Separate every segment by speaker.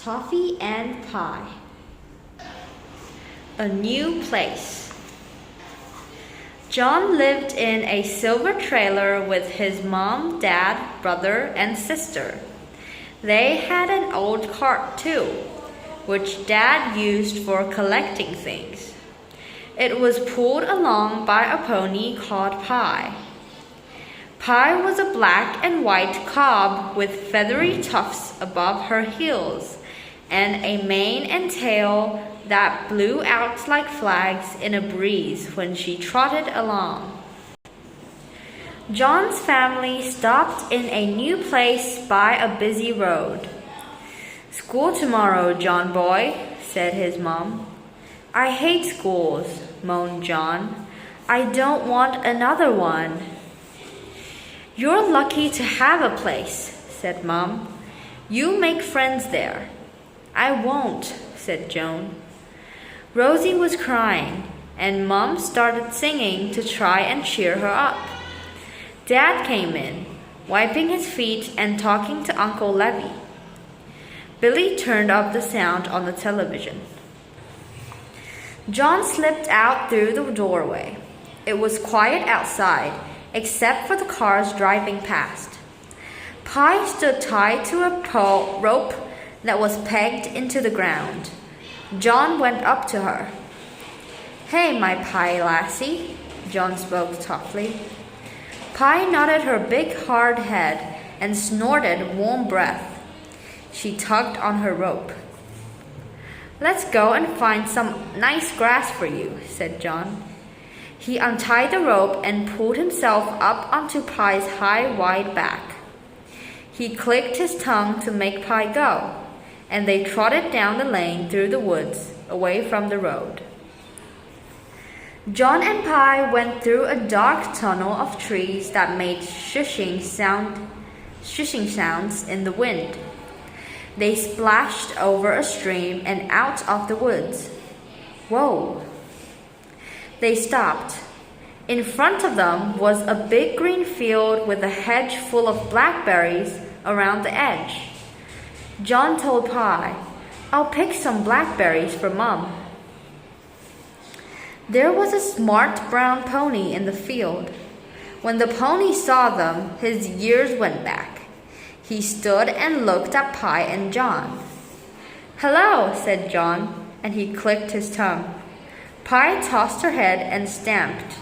Speaker 1: Toffee and Pie. A new place. John lived in a silver trailer with his mom, dad, brother, and sister. They had an old cart too, which Dad used for collecting things. It was pulled along by a pony called Pie. Pie was a black and white cob with feathery tufts above her heels and a mane and tail that blew out like flags in a breeze when she trotted along. John's family stopped in a new place by a busy road. "School tomorrow, John boy," said his mom. "I hate schools," moaned John. "I don't want another one." "You're lucky to have a place," said Mom. "You make friends there." "I won't," said Joan. Rosie was crying, and Mom started singing to try and cheer her up. Dad came in, wiping his feet and talking to Uncle Levy. Billy turned up the sound on the television. John slipped out through the doorway. It was quiet outside, except for the cars driving past. Pie stood tied to a rope that was pegged into the ground. John went up to her. "Hey, my Pie lassie," John spoke softly. Pie nodded her big hard head and snorted warm breath. She tugged on her rope. "Let's go and find some nice grass for you," said John. He untied the rope and pulled himself up onto Pie's high, wide back. He clicked his tongue to make Pie go, and they trotted down the lane through the woods, away from the road. John and Pie went through a dark tunnel of trees that made shushing sounds in the wind. They splashed over a stream and out of the woods. Whoa! They stopped. In front of them was a big green field with a hedge full of blackberries around the edge. John told Pie, "I'll pick some blackberries for Mom." There was a smart brown pony in the field. When the pony saw them, his ears went back. He stood and looked at Pie and John. "Hello," said John, and he clicked his tongue. Pie tossed her head and stamped.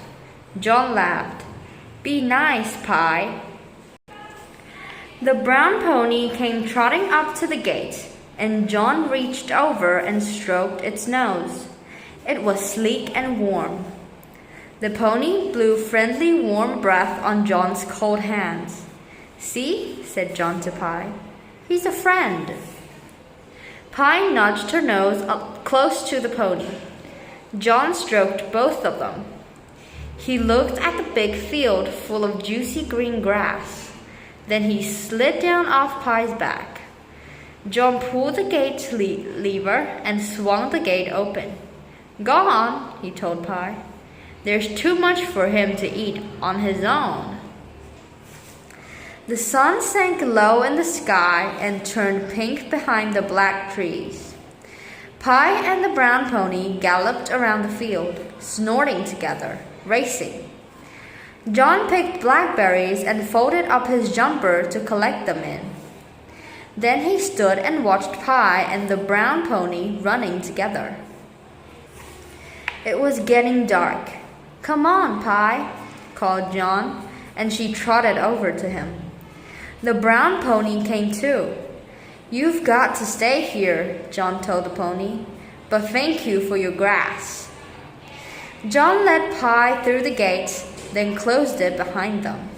Speaker 1: John laughed. "Be nice, Pie." The brown pony came trotting up to the gate, and John reached over and stroked its nose. It was sleek and warm. The pony blew friendly warm breath on John's cold hands. "See," said John to Pie. "He's a friend." Pie nudged her nose up close to the pony. John stroked both of them. He looked at the big field full of juicy green grass. Then he slid down off Pie's back. John pulled the gate lever and swung the gate open. "Go on," he told Pie. "There's too much for him to eat on his own." The sun sank low in the sky and turned pink behind the black trees. Pie and the brown pony galloped around the field, snorting together, racing. John picked blackberries and folded up his jumper to collect them in. Then he stood and watched Pie and the brown pony running together. It was getting dark. "Come on, Pie," called John, and she trotted over to him. The brown pony came too. "You've got to stay here," John told the pony, "but thank you for your grass." John led Pie through the gate, then closed it behind them.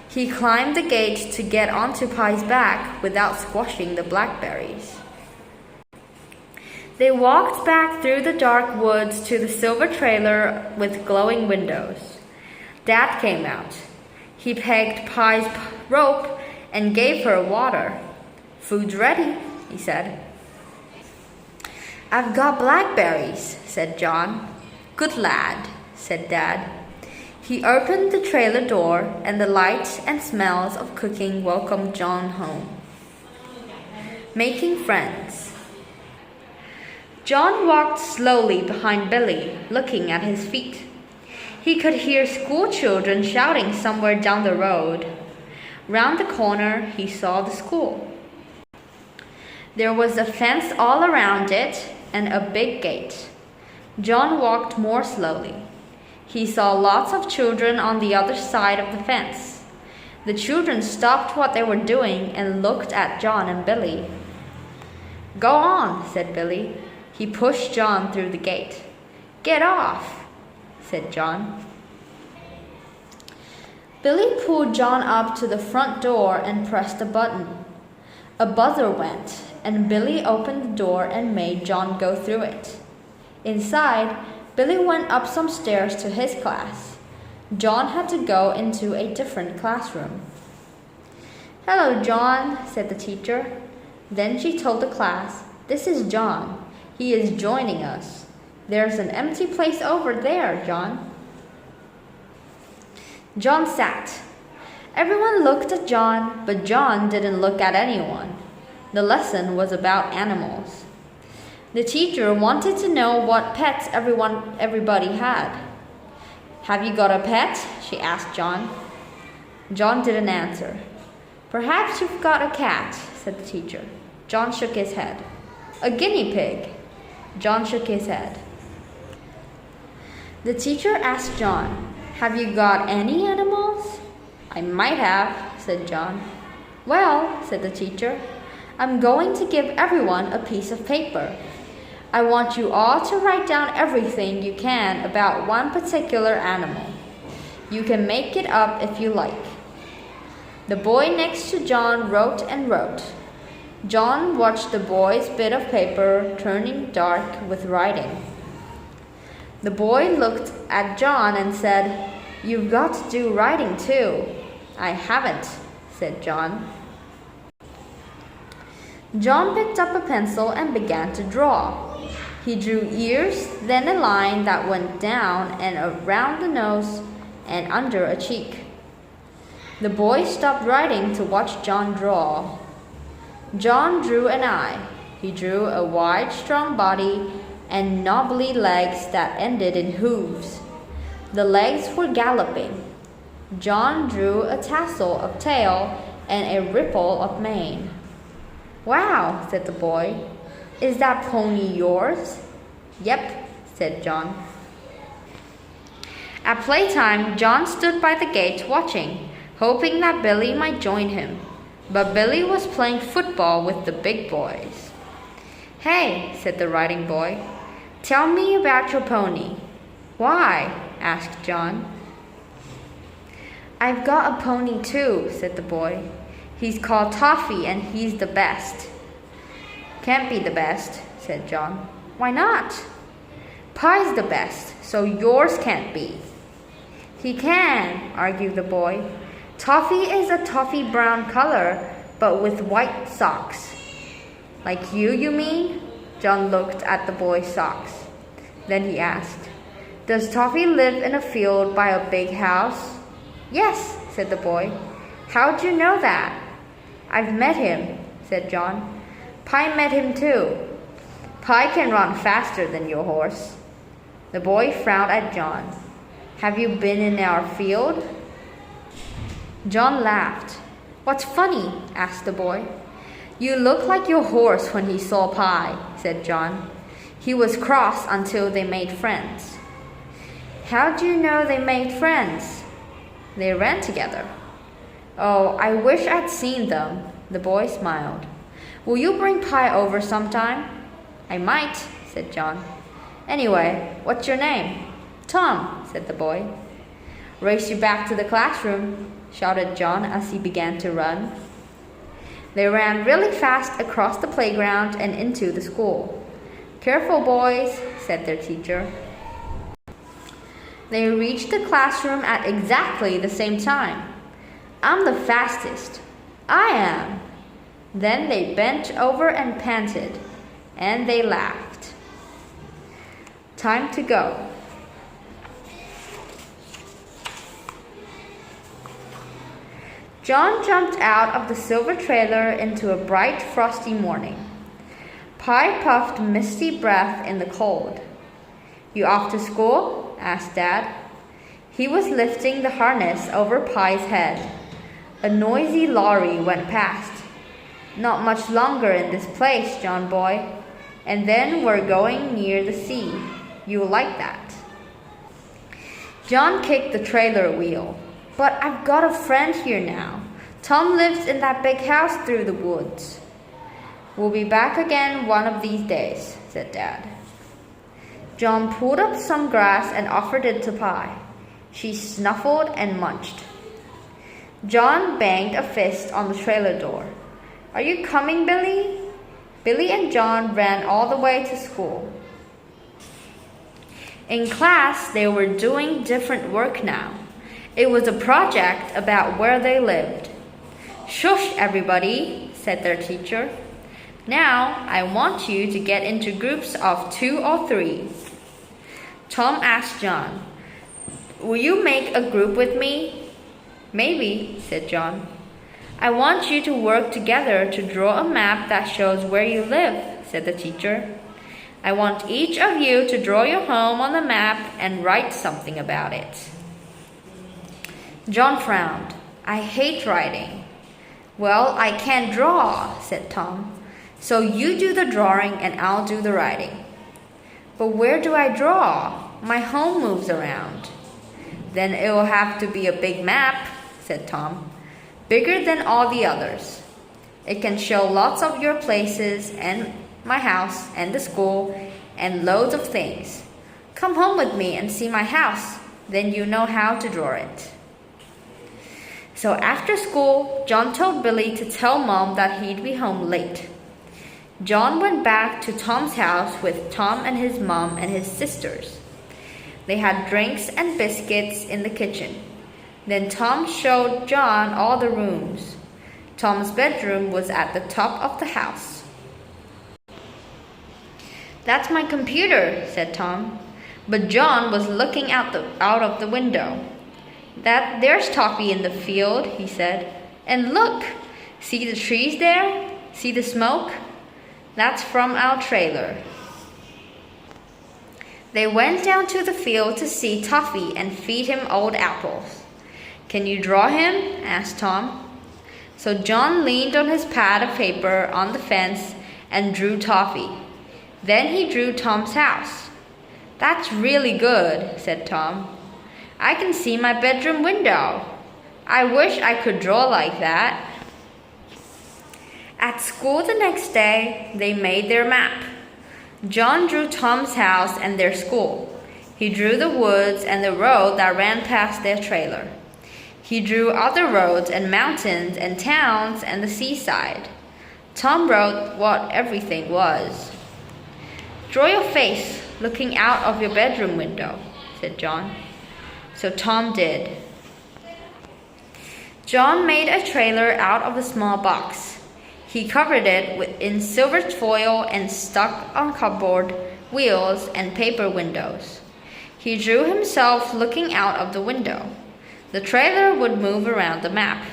Speaker 1: He climbed the gate to get onto Pie's back without squashing the blackberries. They walked back through the dark woods to the silver trailer with glowing windows. Dad came out. He pegged Pie's rope and gave her water. "Food's ready," he said. "I've got blackberries," said John. "Good lad," said Dad. He opened the trailer door, and the light and smells of cooking welcomed John home. Making friends. John walked slowly behind Billy, looking at his feet. He could hear school children shouting somewhere down the road. Round the corner, he saw the school. There was a fence all around it and a big gate. John walked more slowly. He saw lots of children on the other side of the fence. The children stopped what they were doing and looked at John and Billy. "Go on," said Billy. He pushed John through the gate. "Get off," said John. Billy pulled John up to the front door and pressed a button. A buzzer went, and Billy opened the door and made John go through it. Inside, Billy went up some stairs to his class. John had to go into a different classroom. "Hello, John," said the teacher. Then she told the class, "This is John. He is joining us. There's an empty place over there, John." John sat. Everyone looked at John, but John didn't look at anyone. The lesson was about animals. The teacher wanted to know what pets everybody had. "Have you got a pet?" she asked John. John didn't answer. "Perhaps you've got a cat," said the teacher. John shook his head. "A guinea pig." John shook his head. The teacher asked John, "Have you got any animals?" "I might have," said John. "Well," said the teacher, "I'm going to give everyone a piece of paper. I want you all to write down everything you can about one particular animal. You can make it up if you like." The boy next to John wrote and wrote. John watched the boy's bit of paper turning dark with writing. The boy looked at John and said, "You've got to do writing too." "I haven't," said John. John picked up a pencil and began to draw. He drew ears, then a line that went down and around the nose and under a cheek. The boy stopped writing to watch John draw. John drew an eye. He drew a wide, strong body and knobbly legs that ended in hooves. The legs were galloping. John drew a tassel of tail and a ripple of mane. "Wow," said the boy. "Is that pony yours?" "Yep," said John. At playtime, John stood by the gate watching, hoping that Billy might join him. But Billy was playing football with the big boys. "Hey," said the writing boy, "tell me about your pony." "Why?" asked John. "I've got a pony too," said the boy. "He's called Toffee and he's the best." "Can't be the best," said John. "Why not?" "Pie's the best, so yours can't be." "He can," argued the boy. "Toffee is a toffee brown color, but with white socks." "Like you mean?" John looked at the boy's socks. Then he asked, "Does Toffee live in a field by a big house?" "Yes," said the boy. "How'd you know that?" "I've met him," said John. "Pie met him too. Pie can run faster than your horse." The boy frowned at John. "Have you been in our field?" John laughed. "What's funny?" asked the boy. "You look like your horse when he saw Pie," said John. "He was cross until they made friends." "How do you know they made friends?" "They ran together." "Oh, I wish I'd seen them." The boy smiled. "Will you bring Pie over sometime?" "I might," said John. "Anyway, what's your name?" "Tom," said the boy. "Race you back to the classroom," shouted John as he began to run. They ran really fast across the playground and into the school. "Careful, boys," said their teacher. They reached the classroom at exactly the same time. "I'm the fastest." "I am." Then they bent over and panted, and they laughed. Time to go. John jumped out of the silver trailer into a bright, frosty morning. Pie puffed misty breath in the cold. "You off to school?" asked Dad. He was lifting the harness over Pie's head. A noisy lorry went past. "Not much longer in this place, John boy. And then we're going near the sea. You'll like that." John kicked the trailer wheel. "But I've got a friend here now. Tom lives in that big house through the woods." "We'll be back again one of these days," said Dad. John pulled up some grass and offered it to Pie. She snuffled and munched. John banged a fist on the trailer door. "Are you coming, Billy?" Billy and John ran all the way to school. In class, they were doing different work now. It was a project about where they lived. "Shush, everybody," said their teacher. "Now, I want you to get into groups of 2 or 3. Tom asked John, "Will you make a group with me?" "Maybe," said John. "I want you to work together to draw a map that shows where you live," said the teacher. "I want each of you to draw your home on the map and write something about it." John frowned. "I hate writing." "Well, I can't draw," said Tom. "So you do the drawing and I'll do the writing." "But where do I draw? My home moves around." "Then it will have to be a big map," said Tom. "Bigger than all the others. It can show lots of your places and my house and the school and loads of things. Come home with me and see my house. Then you know how to draw it." So after school, John told Billy to tell Mom that he'd be home late. John went back to Tom's house with Tom and his mom and his sisters. They had drinks and biscuits in the kitchen. Then Tom showed John all the rooms. Tom's bedroom was at the top of the house. "That's my computer," said Tom. But John was looking out of the window. There's Toffee in the field," he said. "And look! See the trees there? See the smoke? That's from our trailer." They went down to the field to see Toffee and feed him old apples. "Can you draw him?" asked Tom. So John leaned on his pad of paper on the fence and drew Toffee. Then he drew Tom's house. "That's really good," said Tom. "I can see my bedroom window. I wish I could draw like that." At school the next day, they made their map. John drew Tom's house and their school. He drew the woods and the road that ran past their trailer. He drew other roads and mountains and towns and the seaside. Tom wrote what everything was. "Draw your face looking out of your bedroom window," said John. So Tom did. John made a trailer out of a small box. He covered it in silver foil and stuck on cardboard wheels and paper windows. He drew himself looking out of the window. The trailer would move around the map.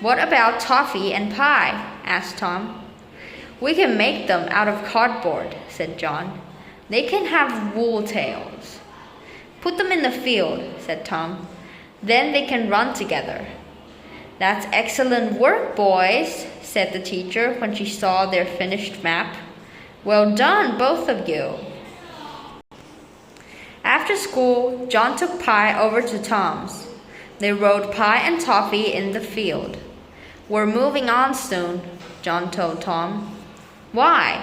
Speaker 1: "What about Toffee and Pie?" asked Tom. "We can make them out of cardboard," said John. "They can have wool tails." "Put them in the field," said Tom. "Then they can run together." "That's excellent work, boys," said the teacher when she saw their finished map. "Well done, both of you." After school, John took Pie over to Tom's. They rode Pie and Toffee in the field. "We're moving on soon," John told Tom. "Why?"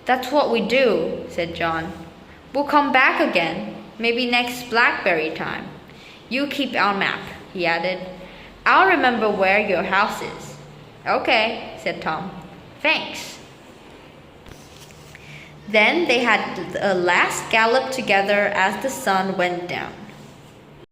Speaker 1: "That's what we do," said John. "We'll come back again. Maybe next blackberry time. You keep our map," he added. "I'll remember where your house is." "Okay," said Tom. "Thanks." Then they had a last gallop together as the sun went down.